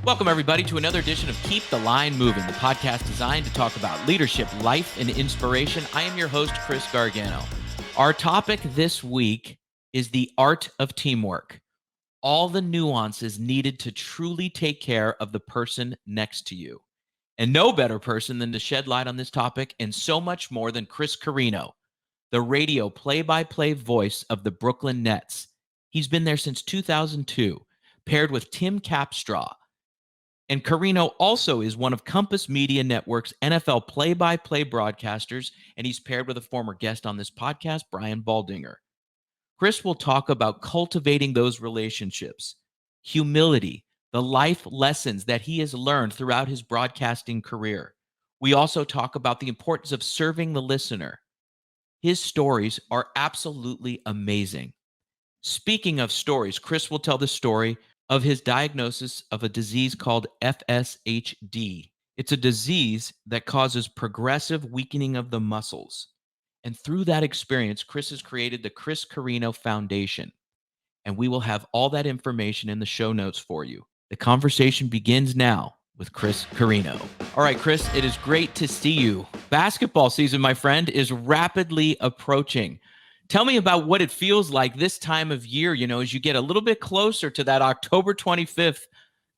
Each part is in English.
Welcome, everybody, to another edition of Keep the Line Moving, the podcast designed to talk about leadership, life, and inspiration. I am your host, Chris Gargano. Our topic this week is the art of teamwork. All the nuances needed to truly take care of the person next to you. And no better person than to shed light on this topic and so much more than Chris Carrino, the radio play-by-play voice of the Brooklyn Nets. He's been there since 2002, paired with Tim Capstraw. And Carrino also is one of Compass Media Network's NFL play-by-play broadcasters, and he's paired with a former guest on this podcast, Brian Baldinger. Chris will talk about cultivating those relationships, humility, the life lessons that he has learned throughout his broadcasting career. We also talk about the importance of serving the listener. His stories are absolutely amazing. Speaking of stories, Chris will tell the story of his diagnosis of a disease called FSHD. It's a disease that causes progressive weakening of the muscles. And through that experience, Chris has created the Chris Carrino Foundation. And we will have all that information in the show notes for you. The conversation begins now with Chris Carrino. All right, Chris, it is great to see you. Basketball season, my friend, is rapidly approaching. Tell me about what it feels like this time of year, as you get a little bit closer to that October 25th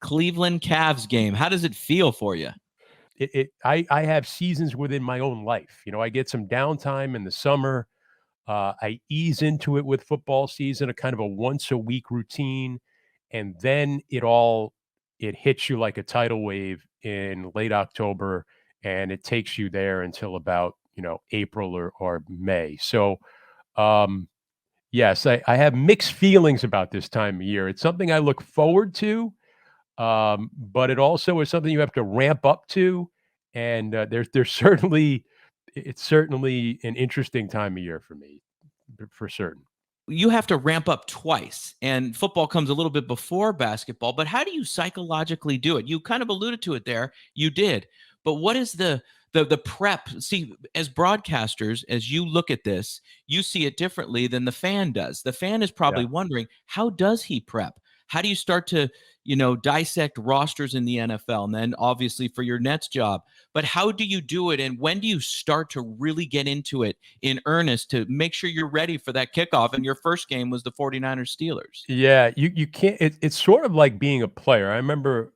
Cleveland Cavs game. How does it feel for you? I have seasons within my own life. I get some downtime in the summer. I ease into it with football season, a kind of a once a week routine. And then it hits you like a tidal wave in late October, and it takes you there until about, April or May. So, yes, I have mixed feelings about this time of year. It's something I look forward to, but it also is something you have to ramp up to. And there's certainly it's certainly an interesting time of year for me, for certain. You have to ramp up twice, and football comes a little bit before basketball. But how do you psychologically do it? You kind of alluded to it there. You did. But what is the prep? See, as broadcasters, as you look at this, you see it differently than the fan does. The fan is probably Yeah. wondering, how does he prep? How do you start to, dissect rosters in the NFL? And then obviously for your Nets job, but how do you do it? And when do you start to really get into it in earnest to make sure you're ready for that kickoff? And your first game was the 49ers Steelers. Yeah, you can't. It's sort of like being a player. I remember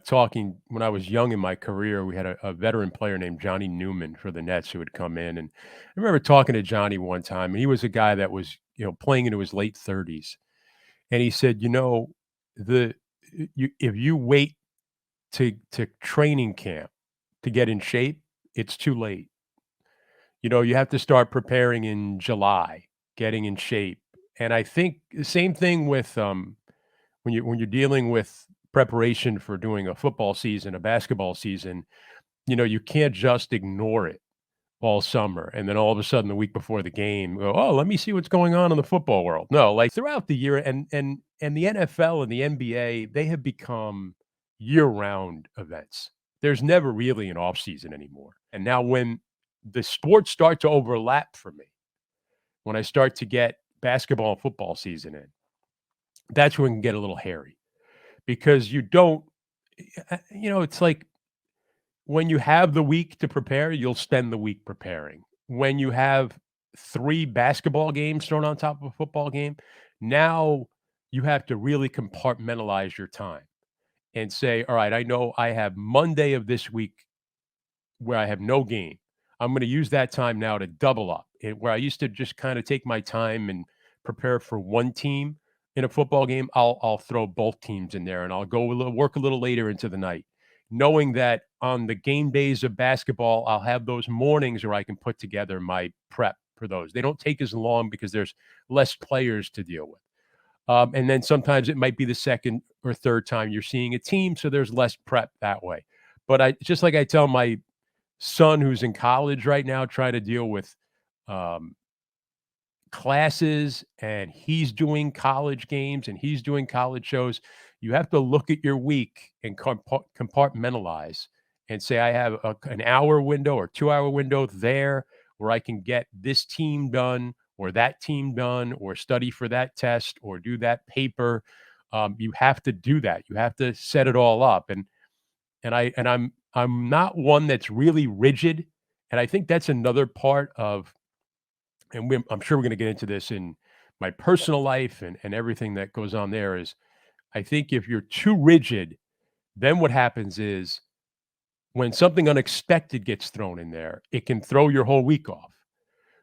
talking when I was young in my career. We had a veteran player named Johnny Newman for the Nets who would come in, and I remember talking to Johnny one time, and he was a guy that was playing into his late 30s, and he said, the if you wait to training camp to get in shape, it's too late. You have to start preparing in July, getting in shape. And I think the same thing with when you're dealing with preparation for doing a football season, a basketball season, you can't just ignore it all summer and then all of a sudden the week before the game go, oh, let me see what's going on in the football world. No, like throughout the year, and the NFL and the NBA, they have become year-round events. There's never really an off season anymore. And now when the sports start to overlap for me, when I start to get basketball and football season in, that's when it can get a little hairy because you don't, it's like when you have the week to prepare, you'll spend the week preparing. When you have 3 basketball games thrown on top of a football game, now you have to really compartmentalize your time and say, all right, I know I have Monday of this week where I have no game. I'm going to use that time now to double up. Where I used to just kind of take my time and prepare for one team in a football game, I'll throw both teams in there and I'll go work a little later into the night, knowing that on the game days of basketball, I'll have those mornings where I can put together my prep for those. They don't take as long because there's less players to deal with. And then sometimes it might be the second or third time you're seeing a team, so there's less prep that way. But just like I tell my son who's in college right now, trying to deal with classes, and he's doing college games and he's doing college shows. You have to look at your week and compartmentalize and say, I have an hour window or 2-hour window there where I can get this team done or that team done or study for that test or do that paper You have to do that. You have to set it all up. I'm not one that's really rigid. And I think that's another part of, and I'm sure we're going to get into this in my personal life and everything that goes on there is I think if you're too rigid, then what happens is when something unexpected gets thrown in there, it can throw your whole week off.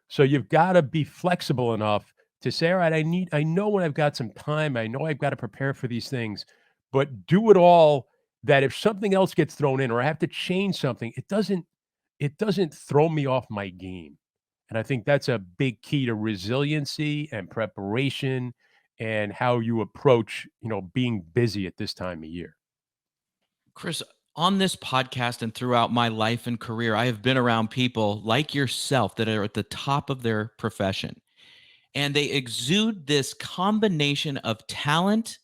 So you've got to be flexible enough to say, all right, I know when I've got some time, I know I've got to prepare for these things, but do it all that if something else gets thrown in or I have to change something, it doesn't throw me off my game. And I think that's a big key to resiliency and preparation and how you approach, being busy at this time of year. Chris, on this podcast and throughout my life and career, I have been around people like yourself that are at the top of their profession, and they exude this combination of talent,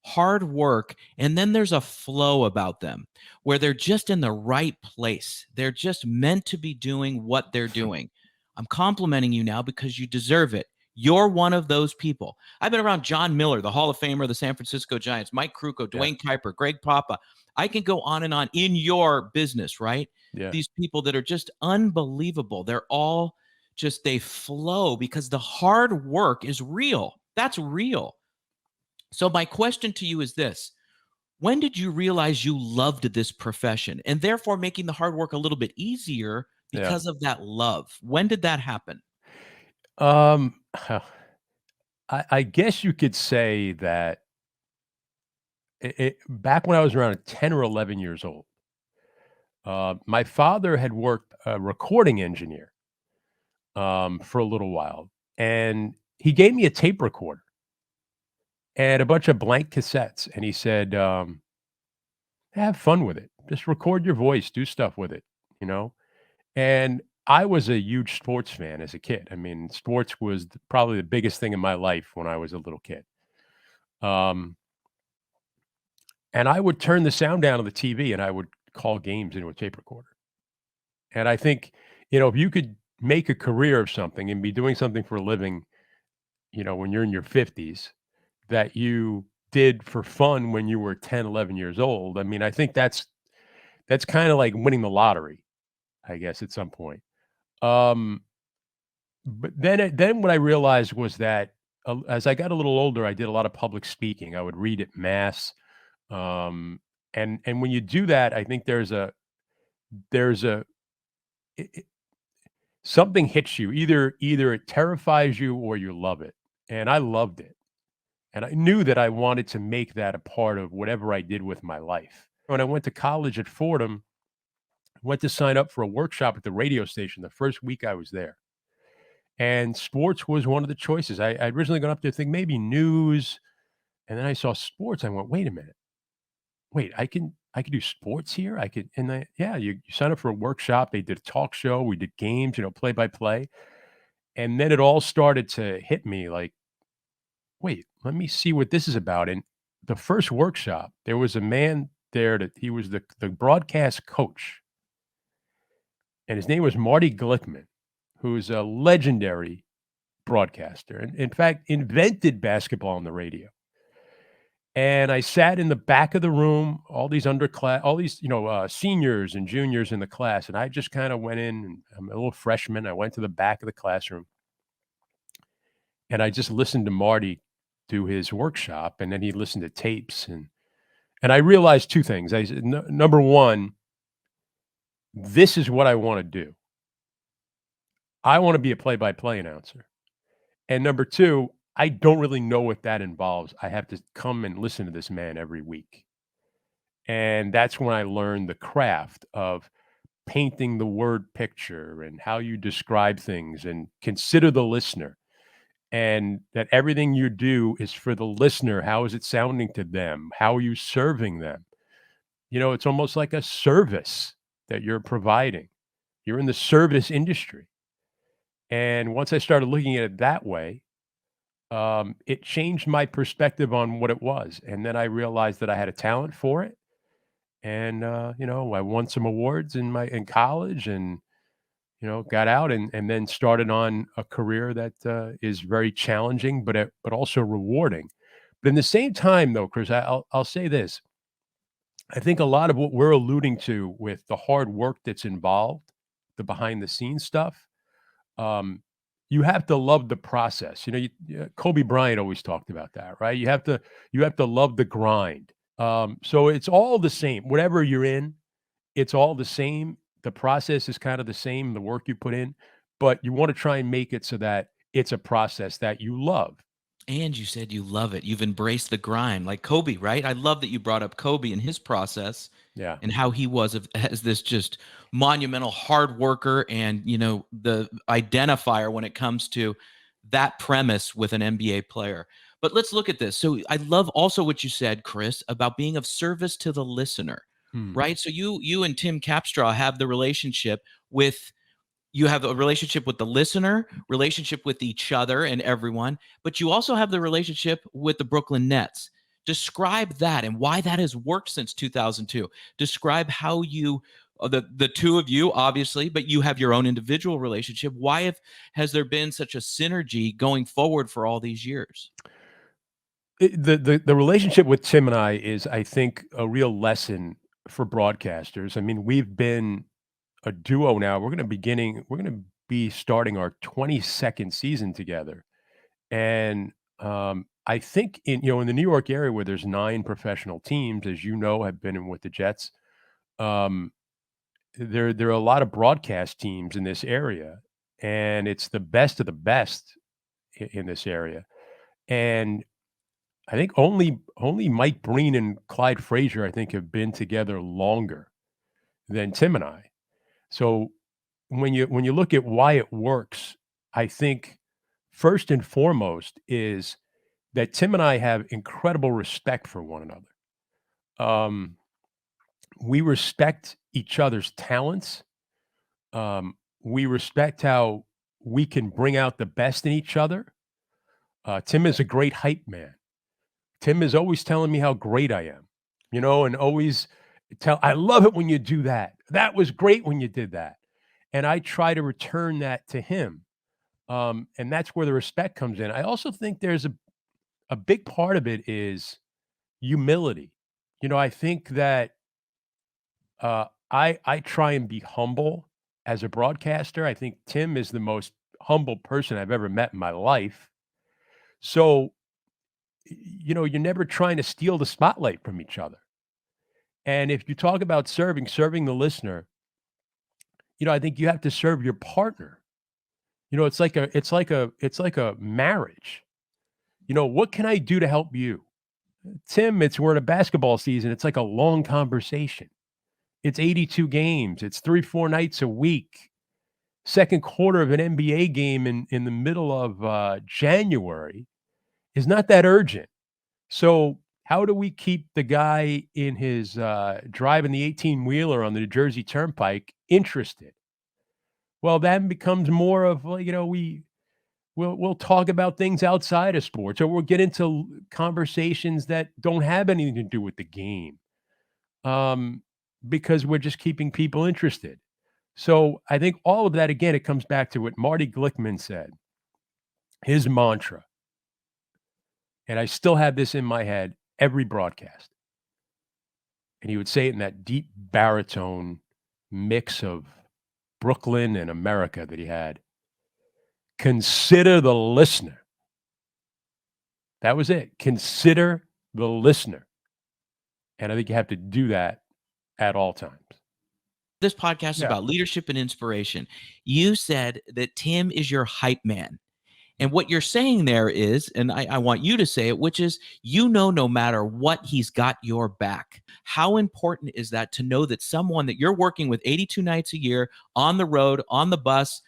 hard work, and then there's a flow about them where they're just in the right place. They're just meant to be doing what they're doing. I'm complimenting you now because you deserve it. You're one of those people. I've been around John Miller, the Hall of Famer of the San Francisco Giants, Mike Krukow, Yeah. Dwayne Kuiper, Greg Papa. I can go on and on in your business, right? Yeah. These people that are just unbelievable. They're all just, they flow because the hard work is real. That's real. So my question to you is this: when did you realize you loved this profession and therefore making the hard work a little bit easier Yeah. because of that love? When did that happen? Um, I guess you could say that back when I was around 10 or 11 years old, my father had worked a recording engineer for a little while, and he gave me a tape recorder and a bunch of blank cassettes, and he said, "Have fun with it. Just record your voice, do stuff with it," you know. And I was a huge sports fan as a kid. I mean, sports was probably the biggest thing in my life when I was a little kid. Um, and I would turn the sound down on the TV and I would call games into a tape recorder. And I think, if you could make a career of something and be doing something for a living, when you're in your 50s that you did for fun when you were 10, 11 years old. I mean, I think that's kind of like winning the lottery, I guess, at some point. Um, but then what I realized was that as I got a little older, I did a lot of public speaking. I would read at mass, um, and when you do that, I think there's a it, it- something hits you. Either it terrifies you or you love it, and I loved it, and I knew that I wanted to make that a part of whatever I did with my life. When I went to college at Fordham, I went to sign up for a workshop at the radio station the first week I was there. And sports was one of the choices. I originally got up there think maybe news, and then I saw sports. I went, "Wait a minute. Wait, I can do sports here? I could," and yeah, you sign up for a workshop. They did a talk show. We did games, play by play. And then it all started to hit me like, "Wait, let me see what this is about." And the first workshop, there was a man there that he was the broadcast coach, and his name was Marty Glickman, who's a legendary broadcaster, and in fact, invented basketball on the radio. And I sat in the back of the room, all these, seniors and juniors in the class, and I just kinda went in, and I'm a little freshman, I went to the back of the classroom, and I just listened to Marty do his workshop, and then he listened to tapes, and I realized 2 things. I said, Number 1, this is what I wanna do. I wanna be a play-by-play announcer." And number 2, I don't really know what that involves. I have to come and listen to this man every week. And that's when I learned the craft of painting the word picture and how you describe things and consider the listener, and that everything you do is for the listener. How is it sounding to them? How are you serving them? It's almost like a service that you're providing. You're in the service industry. And once I started looking at it that way, it changed my perspective on what it was, and then I realized that I had a talent for it, and, I won some awards in college and, got out and then started on a career that, is very challenging, but also rewarding But in the same time, though, Chris, I'll say this. I think a lot of what we're alluding to with the hard work that's involved, the behind the scenes stuff, um, you have to love the process. Kobe Bryant always talked about that, right? You have to love the grind. So it's all the same. Whatever you're in, it's all the same. The process is kind of the same, the work you put in, but you want to try and make it so that it's a process that you love. And you said you love it. You've embraced the grind, like Kobe, right? I love that you brought up Kobe and his process Yeah. and how he was as this just monumental hard worker and, the identifier when it comes to that premise with an NBA player. But let's look at this. So I love also what you said, Chris, about being of service to the listener, Hmm. right? So you and Tim Capstraw have the relationship with you have a relationship with the listener, relationship with each other and everyone, but you also have the relationship with the Brooklyn Nets. Describe that and why that has worked since 2002. Describe how you the two of you obviously, but you have your own individual relationship. Has there been such a synergy going forward for all these years? The relationship with Tim and I is, I think, a real lesson for broadcasters. I mean, we've been a duo now. We're gonna be starting our 22nd season together. And I think in the New York area where there's 9 professional teams, as you know, have been in with the Jets, um, there are a lot of broadcast teams in this area, and it's the best of the best in this area. And I think only Mike Breen and Clyde Frazier, I think, have been together longer than Tim and I. So when you look at why it works, I think first and foremost is that Tim and I have incredible respect for one another. Um, we respect each other's talents. We respect how we can bring out the best in each other. Tim is a great hype man. Tim is always telling me how great I am, and always I love it when you do that. That was great when you did that. And I try to return that to him. And that's where the respect comes in. I also think there's a big part of it is humility. I think that I try and be humble as a broadcaster. I think Tim is the most humble person I've ever met in my life. So, you're never trying to steal the spotlight from each other. And if you talk about serving the listener, I think you have to serve your partner. It's like a marriage. What can I do to help you? Tim, we're in a basketball season. It's like a long conversation. It's 82 games. It's 3-4 nights a week. Second quarter of an NBA game in the middle of January is not that urgent. So how do we keep the guy in his driving the 18-wheeler on the New Jersey Turnpike interested? Well, that becomes more of, we'll talk about things outside of sports, or we'll get into conversations that don't have anything to do with the game, um, because we're just keeping people interested. So I think all of that, again, it comes back to what Marty Glickman said, his mantra, and I still have this in my head every broadcast. And he would say it in that deep baritone mix of Brooklyn and America that he had. Consider the listener. That was it. Consider the listener. And I think you have to do that at all times. This podcast is Yeah. about leadership and inspiration. You said that Tim is your hype man. And what you're saying there is, and I want you to say it, which is, no matter what, he's got your back. How important is that to know that someone that you're working with 82 nights a year on the road, on the bus,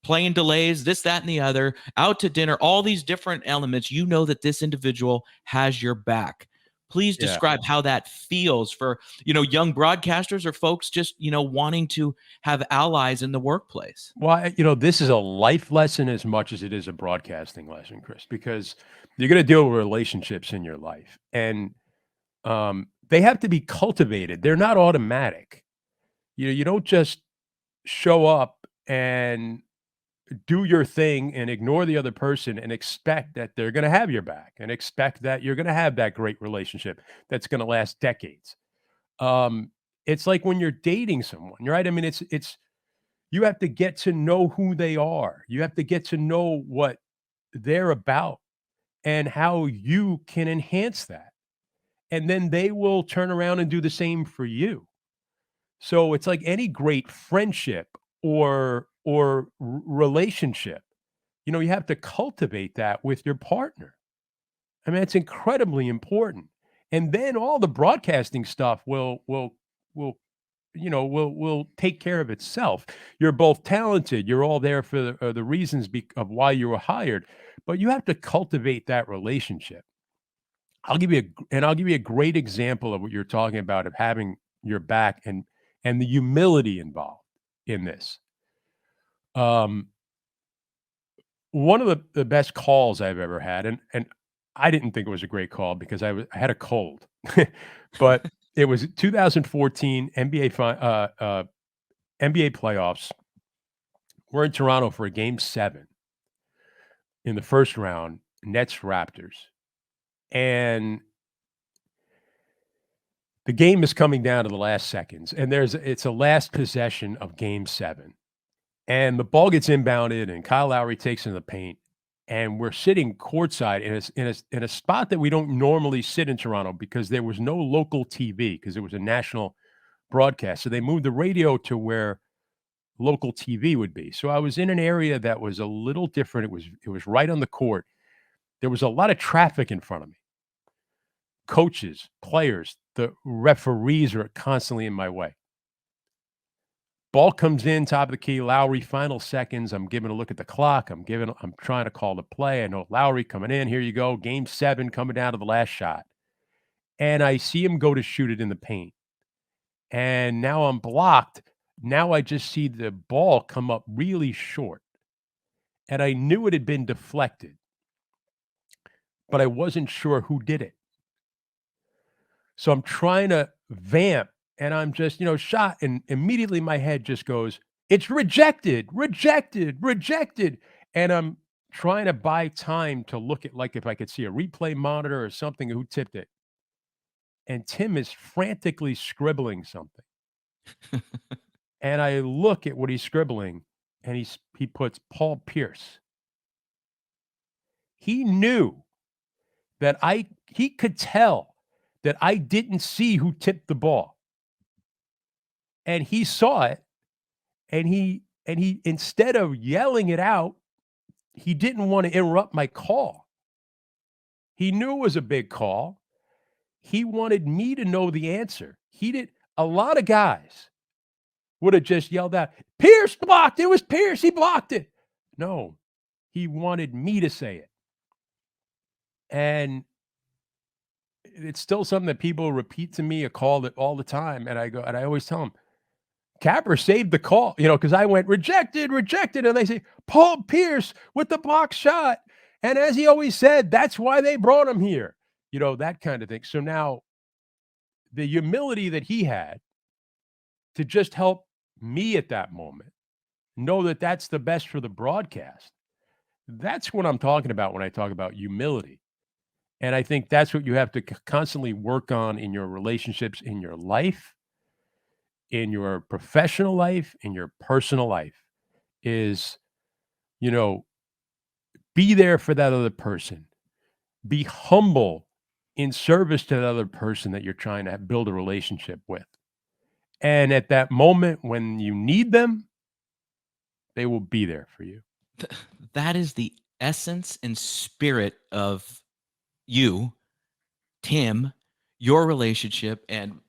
plane delays, this, that, and the other, out to dinner, all these different elements, that this individual has your back. Please Yeah. describe how that feels for, young broadcasters or folks just, wanting to have allies in the workplace. Well, this is a life lesson as much as it is a broadcasting lesson, Chris, because you're going to deal with relationships in your life, and they have to be cultivated. They're not automatic. You don't just show up and do your thing and ignore the other person and expect that they're going to have your back and expect that you're going to have that great relationship that's going to last decades. Um, it's like when you're dating someone, right? I mean, it's you have to get to know who they are. You have to get to know what they're about and how you can enhance that. And then they will turn around and do the same for you. So it's like any great friendship relationship. You have to cultivate that with your partner. I mean, it's incredibly important. And then all the broadcasting stuff will will take care of itself. You're both talented. You're all there for the reasons of why you were hired, but you have to cultivate that relationship. I'll give you a great example of what you're talking about of having your back and the humility involved in this. Um, One of the best calls I've ever had, and I didn't think it was a great call because I had a cold, but it was 2014 NBA playoffs. We're in Toronto for a game 7 in the first round, Nets Raptors, and the game is coming down to the last seconds, and it's a last possession of game 7. And the ball gets inbounded, and Kyle Lowry takes in the paint, and we're sitting courtside in a spot that we don't normally sit in Toronto because there was no local TV because it was a national broadcast. So they moved the radio to where local TV would be. So I was in an area that was a little different. It was right on the court. There was a lot of traffic in front of me. Coaches, players, the referees are constantly in my way. Ball comes in, top of the key, Lowry, final seconds. I'm giving a look at the clock. I'm trying to call the play. I know Lowry coming in. Here you go. Game 7 coming down to the last shot. And I see him go to shoot it in the paint. And now I'm blocked. Now I just see the ball come up really short. And I knew it had been deflected, but I wasn't sure who did it. So I'm trying to vamp and I'm just, shot. And immediately my head just goes, it's rejected, rejected, rejected. And I'm trying to buy time to look at, like, if I could see a replay monitor or something, who tipped it. And Tim is frantically scribbling something. And I look at what he's scribbling and he puts Paul Pierce. He knew that he could tell that I didn't see who tipped the ball. And he saw it, and he instead of yelling it out, he didn't want to interrupt my call. He knew it was a big call. He wanted me to know the answer. A lot of guys would have just yelled out, Pierce blocked. It was Pierce. He blocked it. No, he wanted me to say it. And it's still something that people repeat to me, a call that all the time. And I always tell them, Capper saved the call, because I went rejected, rejected. And they say, Paul Pierce with the block shot. And as he always said, that's why they brought him here, that kind of thing. So now the humility that he had to just help me at that moment, know that that's the best for the broadcast. That's what I'm talking about when I talk about humility. And I think that's what you have to constantly work on in your relationships, in your life, in your professional life, in your personal life, is, be there for that other person. Be humble in service to the other person that you're trying to build a relationship with. And at that moment when you need them, they will be there for you. That is the essence and spirit of you, Tim, your relationship, and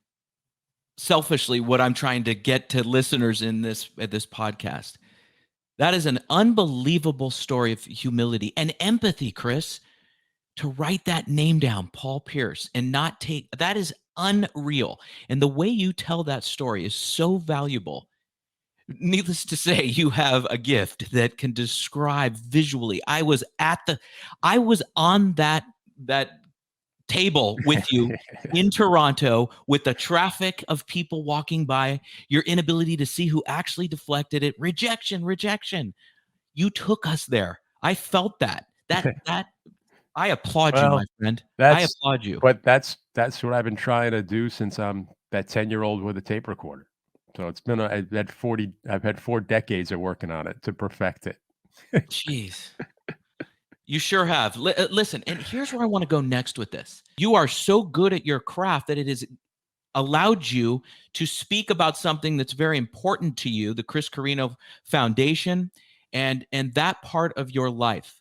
selfishly what I'm trying to get to listeners at this podcast. That is an unbelievable story of humility and empathy, Chris, to write that name down, Paul Pierce, and not take that is unreal. And the way you tell that story is so valuable. Needless to say, you have a gift that can describe visually. I was on that table with you in Toronto with the traffic of people walking by, your inability to see who actually deflected it, rejection. You took us there. I felt that. That I applaud you, my Well, friend. I that's applaud you. but that's what I've been trying to do since I'm that 10-year-old with a tape recorder. So it's been I've had 4 decades of working on it to perfect it. Jeez. You sure have. Listen, and here's where I want to go next with this. You are so good at your craft that it has allowed you to speak about something that's very important to you, the Chris Carrino Foundation, and that part of your life.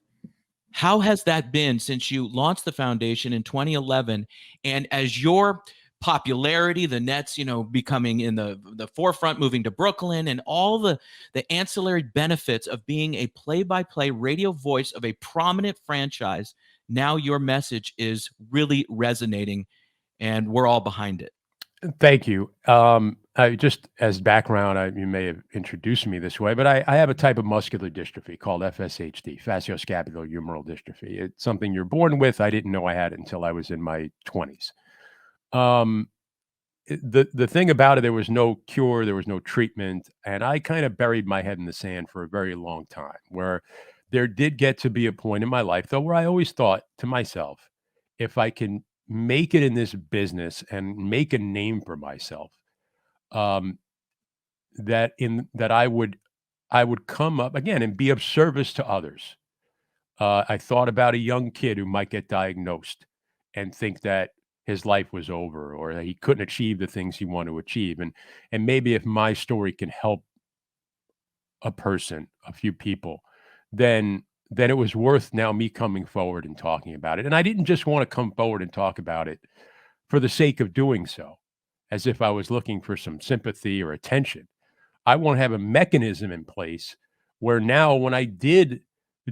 How has that been since you launched the foundation in 2011? And as your popularity, the Nets, becoming in the forefront, moving to Brooklyn, and all the ancillary benefits of being a play-by-play radio voice of a prominent franchise, now your message is really resonating, and we're all behind it. Thank you. I just as background, you may have introduced me this way, but I have a type of muscular dystrophy called FSHD, facioscapulohumeral dystrophy. It's something you're born with. I didn't know I had it until I was in my 20s. Um, the thing about it, there was no cure, there was no treatment, and I kind of buried my head in the sand for a very long time. Where there did get to be a point in my life, though, where I always thought to myself, if I can make it in this business and make a name for myself, um, that I would come up again and be of service to others. I thought about a young kid who might get diagnosed and think that his life was over or that he couldn't achieve the things he wanted to achieve, and maybe if my story can help a person, a few people, then it was worth now me coming forward and talking about it. And I didn't just want to come forward and talk about it for the sake of doing so, as if I was looking for some sympathy or attention. I want to have a mechanism in place where now when I did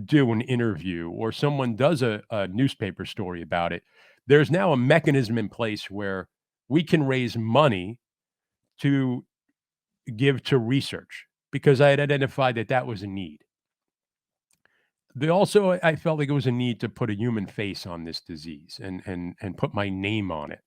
do an interview or someone does a newspaper story about it, there's now a mechanism in place where we can raise money to give to research because I had identified that that was a need. I felt like it was a need to put a human face on this disease and put my name on it.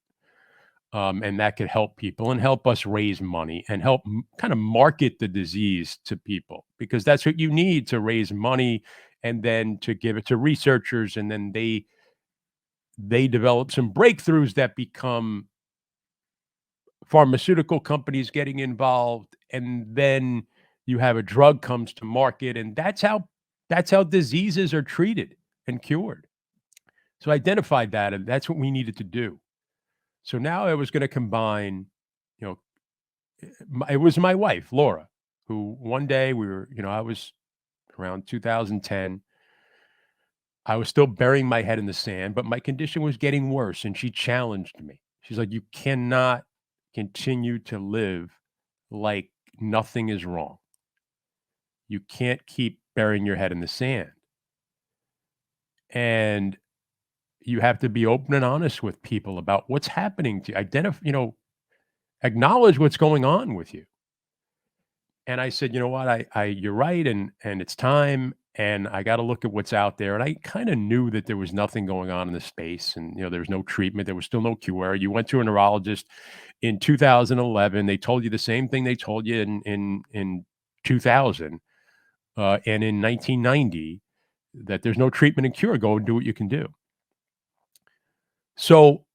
And that could help people and help us raise money and help kind of market the disease to people because that's what you need to raise money and then to give it to researchers and then they develop some breakthroughs that become pharmaceutical companies getting involved and then you have a drug comes to market and that's how diseases are treated and cured. So I identified that and that's what we needed to do. So now I was going to combine, you know, it was my wife, Laura, who one day I was around 2010. I was still burying my head in the sand, but my condition was getting worse. And she challenged me. She's like, you cannot continue to live like nothing is wrong. You can't keep burying your head in the sand. And you have to be open and honest with people about what's happening to you. Acknowledge what's going on with you. And I said, "You know what? I you're right, and it's time, and I gotta look at what's out there." And I kinda knew that there was nothing going on in the space, and, there was no treatment, there was still no cure. You went to a neurologist in 2011, they told you the same thing they told you in 2000, and in 1990, that there's no treatment and cure, go and do what you can do. So,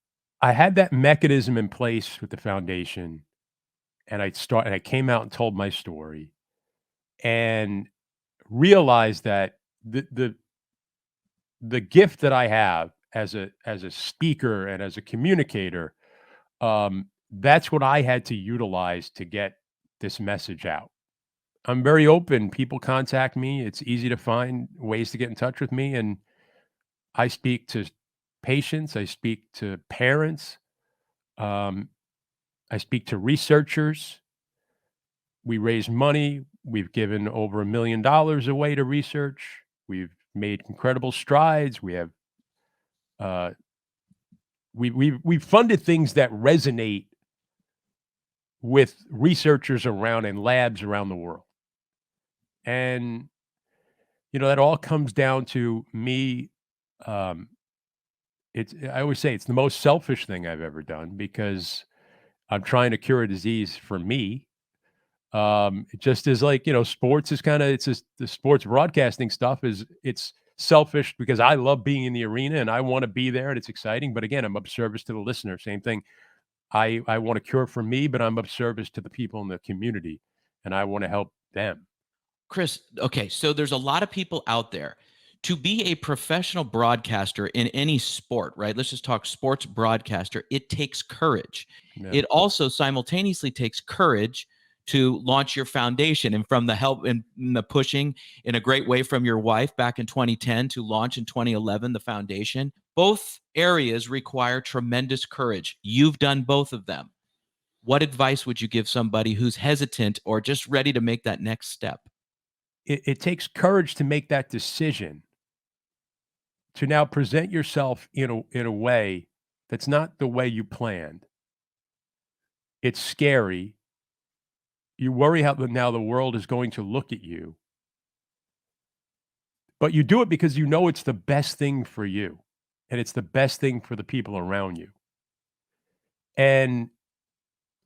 I had that mechanism in place with the foundation, and I came out and told my story, and realize that the gift that I have as a speaker and as a communicator, that's what I had to utilize to get this message out. I'm very open. People contact me. It's easy to find ways to get in touch with me, and I speak to patients. I speak to parents. Um, I speak to researchers. We raise money. We've given over $1 million away to research. We've made incredible strides. We have uh, we've funded things that resonate with researchers around and labs around the world, and that all comes down to me. Um, I always say it's the most selfish thing I've ever done because I'm trying to cure a disease for me, It just is like, sports is kind of, it's just the sports broadcasting stuff it's selfish because I love being in the arena and I want to be there and it's exciting. But again, I'm of service to the listener. Same thing. I want a cure for me, but I'm of service to the people in the community and I want to help them. Chris, okay, so there's a lot of people out there. To be a professional broadcaster in any sport, right? Let's just talk sports broadcaster. It takes courage. Yeah. It also simultaneously takes courage to launch your foundation, and from the help and the pushing in a great way from your wife back in 2010 to launch in 2011 the foundation. Both areas require tremendous courage. You've done both of them. What advice would you give somebody who's hesitant or just ready to make that next step? It takes courage to make that decision to now present yourself in a way that's not the way you planned. It's scary. You worry how now the world is going to look at you. But you do it because you know it's the best thing for you, and it's the best thing for the people around you. And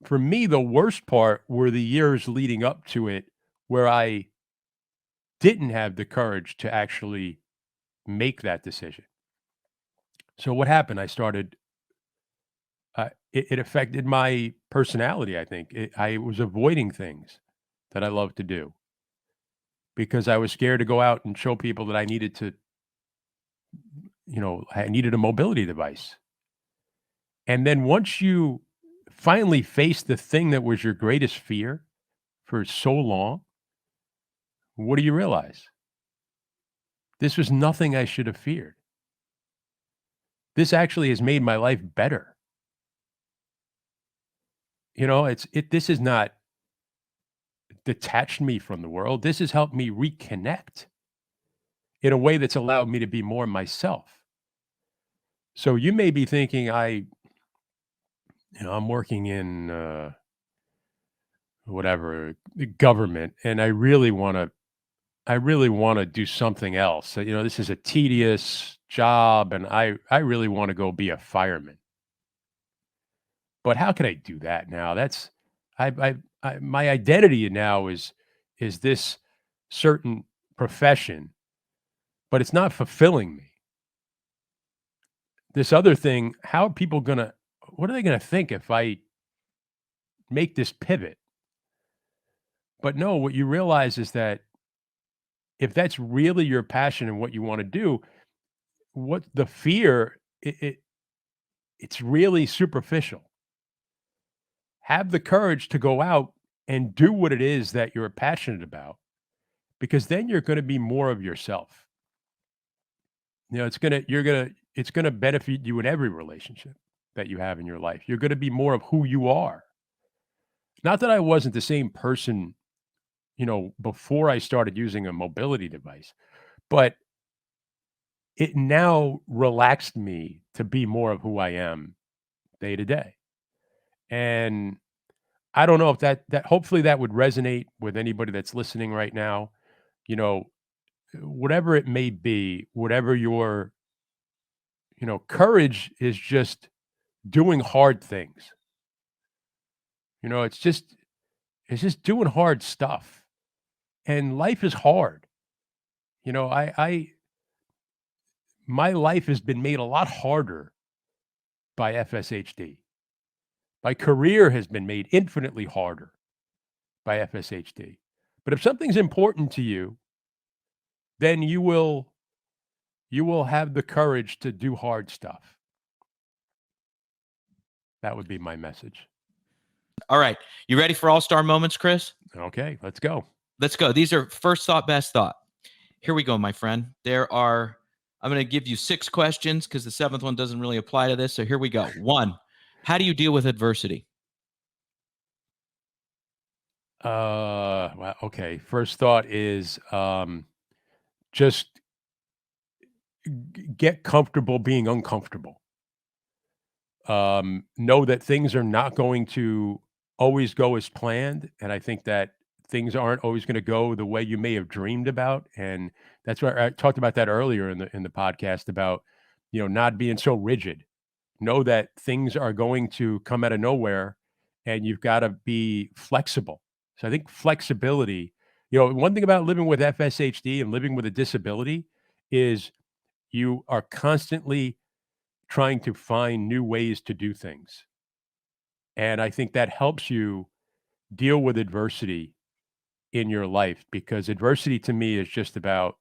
for me, the worst part were the years leading up to it where I didn't have the courage to actually make that decision. So what happened? It affected my personality, I think. I was avoiding things that I love to do because I was scared to go out and show people that I needed to, I needed a mobility device. And then once you finally face the thing that was your greatest fear for so long, what do you realize? This was nothing I should have feared. This actually has made my life better. This has not detached me from the world. This has helped me reconnect in a way that's allowed me to be more myself. So you may be thinking I'm working in whatever government and I really want to do something else. This is a tedious job and I really want to go be a fireman. But how can I do that now? That's my identity now is this certain profession, but it's not fulfilling me. This other thing, what are they gonna think if I make this pivot? But no, what you realize is that if that's really your passion and what you want to do, what the fear, it's really superficial. Have the courage to go out and do what it is that you're passionate about, because then you're going to be more of yourself. It's going to benefit you in every relationship that you have in your life. You're going to be more of who you are. Not that I wasn't the same person, before I started using a mobility device, but it now relaxed me to be more of who I am day to day. And I don't know if that hopefully that would resonate with anybody that's listening right now. You know, whatever it may be, whatever your, courage is just doing hard things. It's just doing hard stuff. And life is hard. I my life has been made a lot harder by FSHD. My career has been made infinitely harder by FSHD. But if something's important to you, then you will have the courage to do hard stuff. That would be my message. All right. You ready for all-star moments, Chris? Okay, let's go. Let's go. These are first thought, best thought. Here we go, my friend. I'm going to give you 6 questions because the 7th one doesn't really apply to this. So here we go. 1, how do you deal with adversity? Well, okay. First thought is just get comfortable being uncomfortable. Know that things are not going to always go as planned, and I think that things aren't always going to go the way you may have dreamed about, and that's why I talked about that earlier in the podcast about not being so rigid. Know that things are going to come out of nowhere, and you've got to be flexible So I think flexibility, one thing about living with FSHD and living with a disability is you are constantly trying to find new ways to do things. And I think that helps you deal with adversity in your life, because adversity to me is just about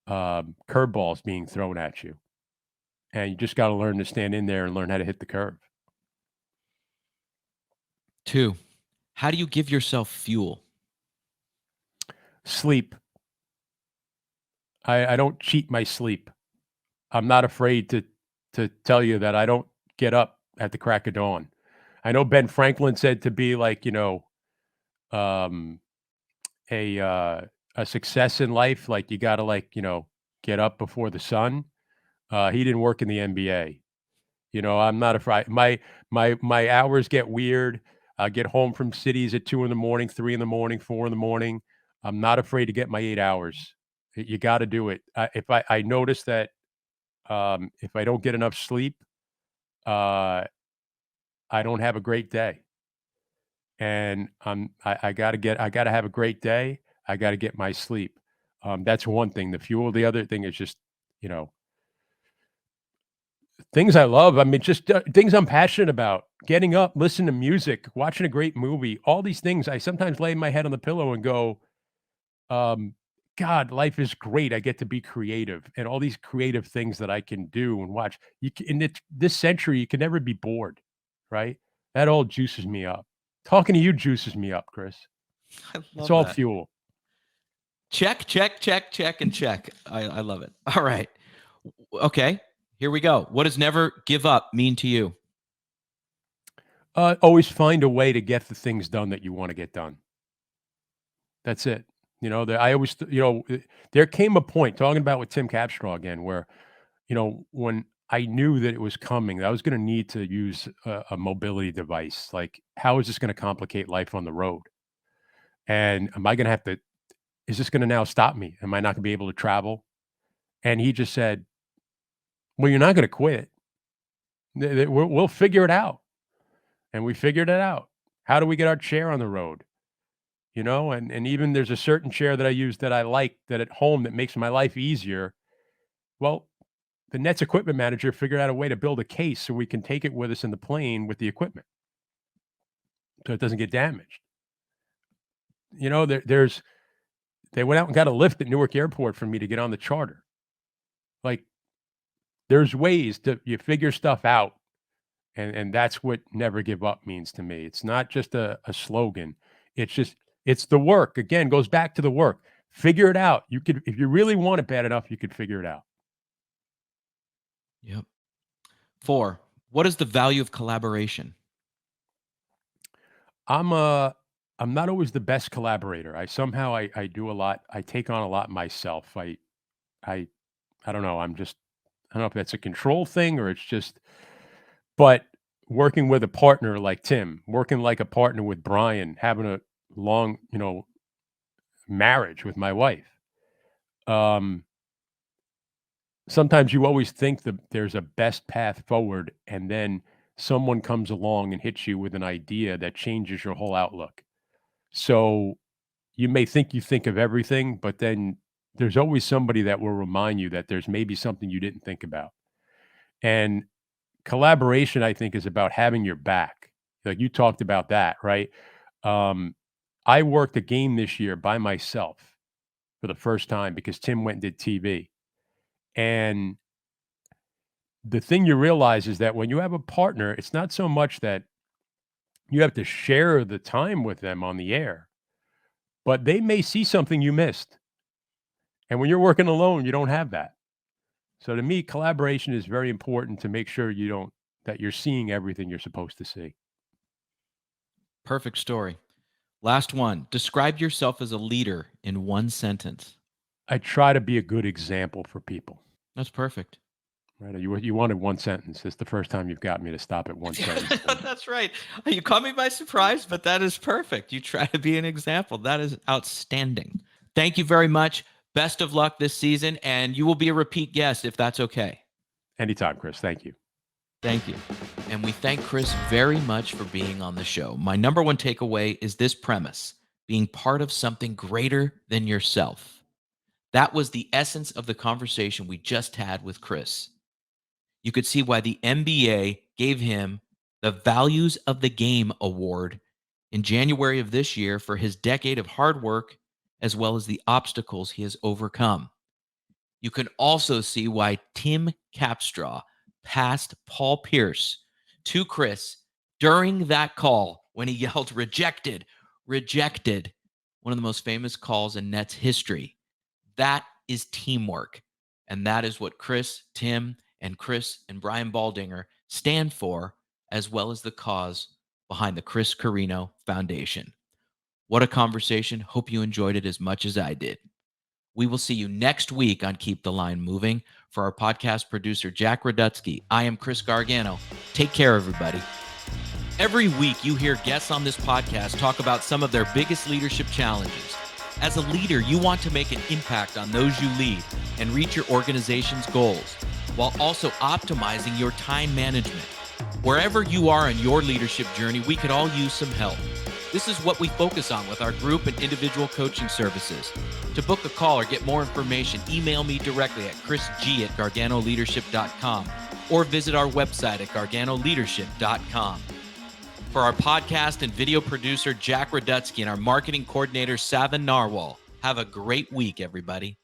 curveballs being thrown at you. And you just got to learn to stand in there and learn how to hit the curve. 2, how do you give yourself fuel? Sleep. I don't cheat my sleep. I'm not afraid to tell you that I don't get up at the crack of dawn. I know Ben Franklin said to be like, um, a success in life, like you got to get up before the sun. He didn't work in the NBA. I'm not afraid. My hours get weird. I get home from cities at 2 in the morning, 3 in the morning, 4 in the morning. I'm not afraid to get my 8 hours. You got to do it. If I notice that if I don't get enough sleep, uh, I don't have a great day. And I gotta have a great day. I gotta get my sleep. That's one thing. The fuel. The other thing is just, you know, things I love. I mean, just things I'm passionate about. Getting up, listening to music, watching a great movie. All these things. I sometimes lay my head on the pillow and go, um, God, life is great. I get to be creative, and all these creative things that I can do and watch. In this century, you can never be bored, right? That all juices me up. Talking to you juices me up, Chris. I It's love all that. fuel. Check, check, check, check, and check. I love it. All right. Okay. Here we go. What does never give up mean to you? Always find a way to get the things done that you want to get done. That's it. I always, there came a point, talking about with Tim Capstraw again, where, when I knew that it was coming, I was going to need to use a mobility device. Like, how is this going to complicate life on the road? And am I going to have to, is this going to now stop me? Am I not going to be able to travel? And he just said, well, you're not going to quit. We'll figure it out. And we figured it out. How do we get our chair on the road? And even there's a certain chair that I use that I like, that at home, that makes my life easier. Well, the Nets equipment manager figured out a way to build a case so we can take it with us in the plane with the equipment, so it doesn't get damaged. They went out and got a lift at Newark Airport for me to get on the charter. Like, there's ways to you figure stuff out, and that's what never give up means to me. It's not just a slogan. It's the work. Again, goes back to the work. Figure it out. You could, if you really want it bad enough, you could figure it out. Yep. 4, what is the value of collaboration? I'm not always the best collaborator. I do a lot. I take on a lot myself. I I don't know. I don't know if that's a control thing or it's just, but working with a partner like Tim, working like a partner with Brian, having a long, marriage with my wife. Um, Sometimes you always think that there's a best path forward, and then someone comes along and hits you with an idea that changes your whole outlook. So you may think you think of everything, but then there's always somebody that will remind you that there's maybe something you didn't think about. And collaboration, I think, is about having your back. Like you talked about that, right? Um, I worked a game this year by myself for the first time because Tim went and did TV. And the thing you realize is that when you have a partner, it's not so much that you have to share the time with them on the air, but they may see something you missed. And when you're working alone, you don't have that. So to me, collaboration is very important to make sure that you're seeing everything you're supposed to see. Perfect story. Last one. Describe yourself as a leader in one sentence. I try to be a good example for people. That's perfect. Right? You wanted one sentence. It's the first time you've got me to stop at one sentence. That's right. You caught me by surprise, but that is perfect. You try to be an example. That is outstanding. Thank you very much. Best of luck this season, and you will be a repeat guest if that's okay. Anytime, Chris. Thank you. Thank you. And we thank Chris very much for being on the show. My number one takeaway is this premise: being part of something greater than yourself. That was the essence of the conversation we just had with Chris. You could see why the NBA gave him the Values of the Game Award in January of this year for his decade of hard work as well as the obstacles he has overcome. You can also see why Tim Capstraw passed Paul Pierce to Chris during that call when he yelled, rejected, rejected. One of the most famous calls in Nets history. That is teamwork. And that is what Chris, Tim, and Chris and Brian Baldinger stand for, as well as the cause behind the Chris Carrino Foundation. What a conversation. Hope you enjoyed it as much as I did. We will see you next week on Keep the Line Moving. For our podcast producer, Jack Radutsky, I am Chris Gargano. Take care, everybody. Every week, you hear guests on this podcast talk about some of their biggest leadership challenges. As a leader, you want to make an impact on those you lead and reach your organization's goals, while also optimizing your time management. Wherever you are in your leadership journey, we could all use some help. This is what we focus on with our group and individual coaching services. To book a call or get more information, email me directly at chrisg@garganoleadership.com or visit our website at garganoleadership.com. For our podcast and video producer, Jack Radutsky, and our marketing coordinator, Savin Narwal, have a great week, everybody.